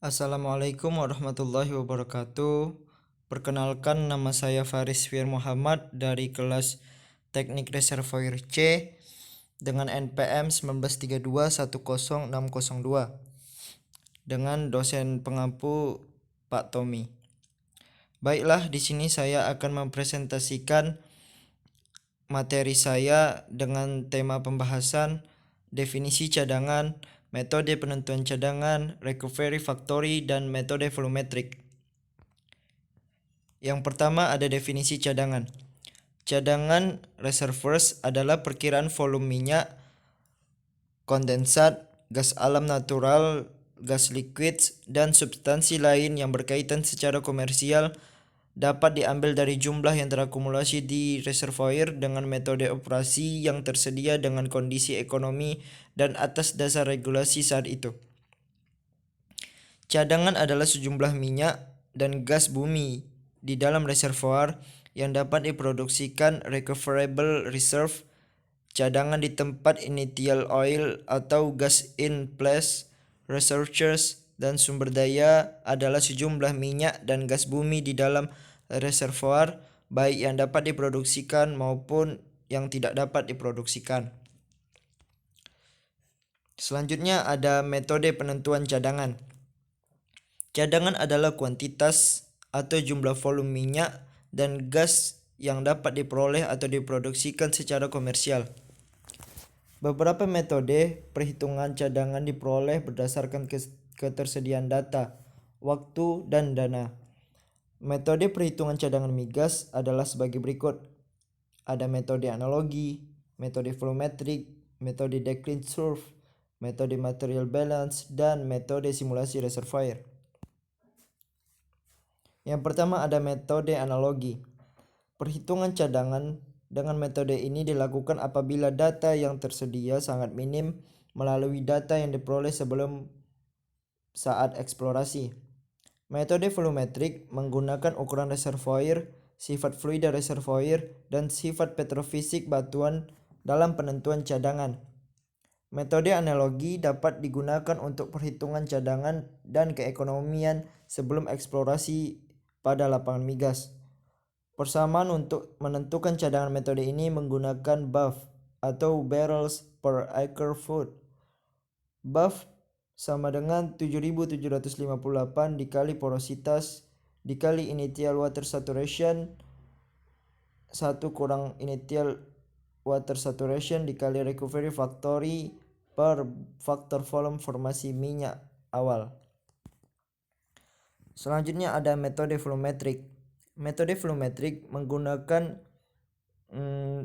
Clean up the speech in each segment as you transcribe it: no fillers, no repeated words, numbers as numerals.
Assalamualaikum warahmatullahi wabarakatuh. Perkenalkan, nama saya Faris Fir Muhammad dari kelas Teknik Reservoir C dengan NPM 1932100602 dengan dosen pengampu Pak Tommy. Baiklah, di sini saya akan mempresentasikan materi saya dengan tema pembahasan definisi cadangan, metode penentuan cadangan, recovery factory, dan metode volumetric. Yang pertama ada definisi cadangan. Cadangan reservoirs adalah perkiraan volume minyak, kondensat, gas alam natural, gas liquid, dan substansi lain yang berkaitan secara komersial dapat diambil dari jumlah yang terakumulasi di reservoir dengan metode operasi yang tersedia dengan kondisi ekonomi dan atas dasar regulasi saat itu. Cadangan adalah sejumlah minyak dan gas bumi di dalam reservoir yang dapat diproduksikan recoverable reserve. Cadangan di tempat initial oil atau gas in place researchers dan sumber daya adalah sejumlah minyak dan gas bumi di dalam reservoir, baik yang dapat diproduksikan maupun yang tidak dapat diproduksikan. Selanjutnya ada metode penentuan cadangan. Cadangan adalah kuantitas atau jumlah volume minyak dan gas yang dapat diperoleh atau diproduksikan secara komersial. Beberapa metode perhitungan cadangan diperoleh berdasarkan ketersediaan data, waktu, dan dana. Metode perhitungan cadangan migas adalah sebagai berikut. Ada metode analogi, metode volumetric, metode decline curve, metode material balance, dan metode simulasi reservoir. Yang pertama ada metode analogi. Perhitungan cadangan dengan metode ini dilakukan apabila data yang tersedia sangat minim melalui data yang diperoleh sebelum saat eksplorasi. Metode volumetric menggunakan ukuran reservoir, sifat fluida reservoir, dan sifat petrofisik batuan dalam penentuan cadangan. Metode analogi dapat digunakan untuk perhitungan cadangan dan keekonomian sebelum eksplorasi pada lapangan migas. Persamaan untuk menentukan cadangan metode ini menggunakan BAF atau barrels per acre foot. BAF sama dengan 7758 dikali porositas dikali initial water saturation 1 kurang initial water saturation dikali recovery factory per faktor volume formasi minyak awal. Selanjutnya ada metode volumetric. Metode volumetric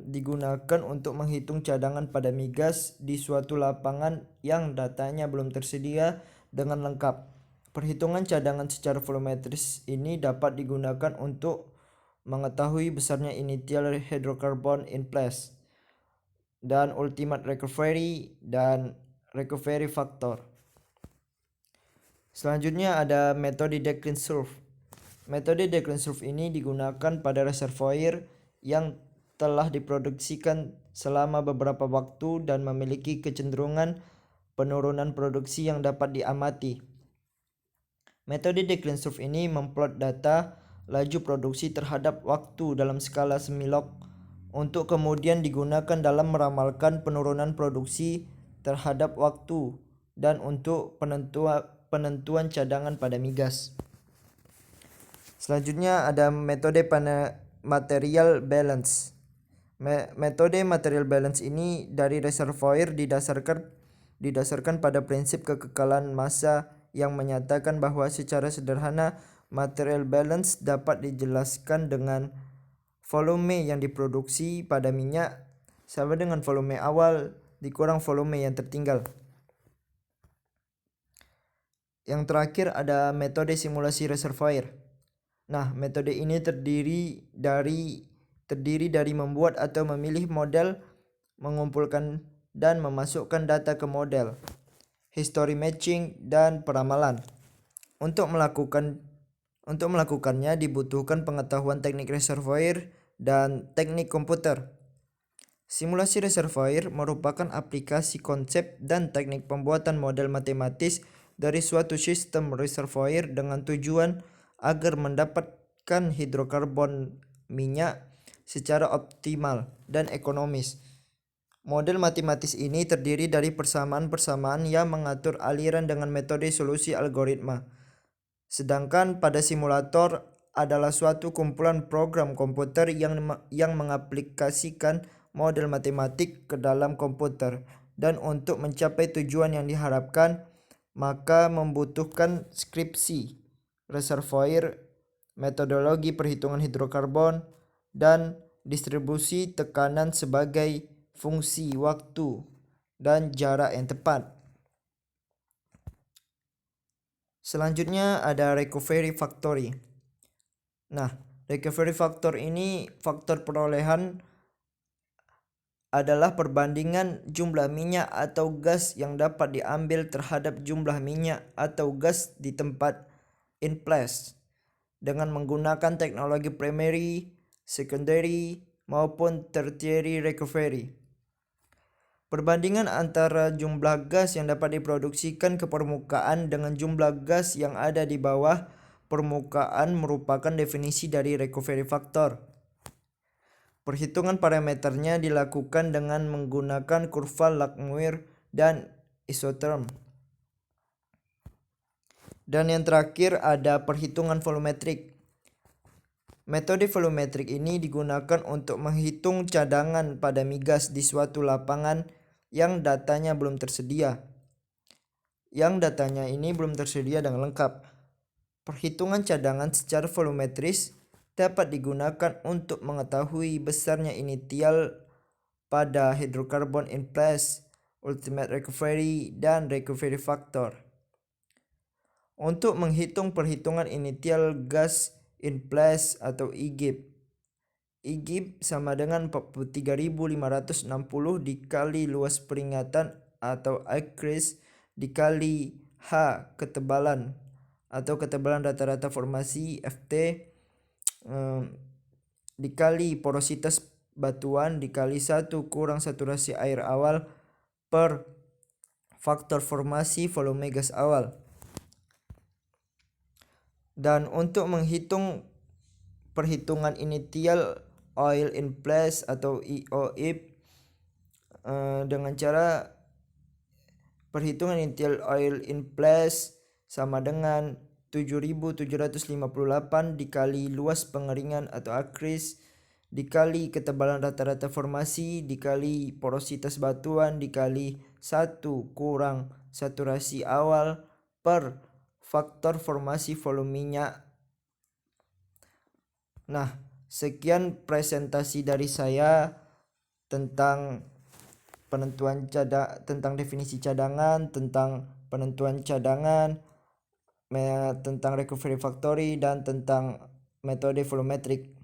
digunakan untuk menghitung cadangan pada migas di suatu lapangan yang datanya belum tersedia dengan lengkap. Perhitungan cadangan secara volumetris ini dapat digunakan untuk mengetahui besarnya initial hydrocarbon in place dan ultimate recovery dan recovery factor. Selanjutnya ada metode decline curve. Metode decline curve ini digunakan pada reservoir yang telah diproduksikan selama beberapa waktu dan memiliki kecenderungan penurunan produksi yang dapat diamati. Metode decline curve ini memplot data laju produksi terhadap waktu dalam skala semilog untuk kemudian digunakan dalam meramalkan penurunan produksi terhadap waktu dan untuk penentuan cadangan pada migas. Selanjutnya ada metode material balance. Metode material balance ini dari reservoir didasarkan pada prinsip kekekalan massa yang menyatakan bahwa secara sederhana material balance dapat dijelaskan dengan volume yang diproduksi pada minyak sama dengan volume awal dikurang volume yang tertinggal. Yang terakhir ada metode simulasi reservoir. Nah, metode ini terdiri dari membuat atau memilih model, mengumpulkan dan memasukkan data ke model, history matching, dan peramalan. Untuk melakukannya dibutuhkan pengetahuan teknik reservoir dan teknik komputer. Simulasi reservoir merupakan aplikasi konsep dan teknik pembuatan model matematis dari suatu sistem reservoir dengan tujuan agar mendapatkan hidrokarbon minyak secara optimal dan ekonomis. Model matematis ini terdiri dari persamaan-persamaan yang mengatur aliran dengan metode solusi algoritma. Sedangkan pada simulator adalah suatu kumpulan program komputer yang mengaplikasikan model matematik ke dalam komputer. Dan untuk mencapai tujuan yang diharapkan, maka membutuhkan skripsi, reservoir, metodologi perhitungan hidrokarbon, dan distribusi tekanan sebagai fungsi waktu dan jarak yang tepat. Selanjutnya ada recovery factory. Nah, recovery factor ini faktor perolehan adalah perbandingan jumlah minyak atau gas yang dapat diambil terhadap jumlah minyak atau gas di tempat in place dengan menggunakan teknologi primary, secondary, maupun tertiary recovery. Perbandingan antara jumlah gas yang dapat diproduksikan ke permukaan dengan jumlah gas yang ada di bawah permukaan merupakan definisi dari recovery factor. Perhitungan parameternya dilakukan dengan menggunakan kurva Langmuir dan isotherm. Dan yang terakhir ada perhitungan volumetrik. Metode volumetrik ini digunakan untuk menghitung cadangan pada migas di suatu lapangan yang datanya belum tersedia. Yang datanya ini belum tersedia dengan lengkap. Perhitungan cadangan secara volumetris dapat digunakan untuk mengetahui besarnya initial pada hidrokarbon in place, ultimate recovery, dan recovery factor. Untuk menghitung perhitungan initial gas in place atau IGIP. IGIP sama dengan 43.560 dikali luas peringatan atau acreage dikali H ketebalan atau ketebalan rata-rata formasi FT dikali porositas batuan dikali 1 kurang saturasi air awal per faktor formasi volume gas awal. Dan untuk menghitung perhitungan initial oil in place atau IOIP dengan cara perhitungan initial oil in place sama dengan 7.758 dikali luas pengeringan atau acreage dikali ketebalan rata-rata formasi dikali porositas batuan dikali 1 kurang saturasi awal per faktor formasi volume minyak. Nah, sekian presentasi dari saya tentang tentang definisi cadangan, tentang penentuan cadangan, tentang recovery factory, dan tentang metode volumetrik.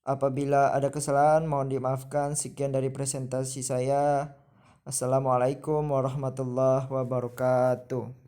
Apabila ada kesalahan mohon dimaafkan. Sekian dari presentasi saya. Assalamualaikum warahmatullahi wabarakatuh.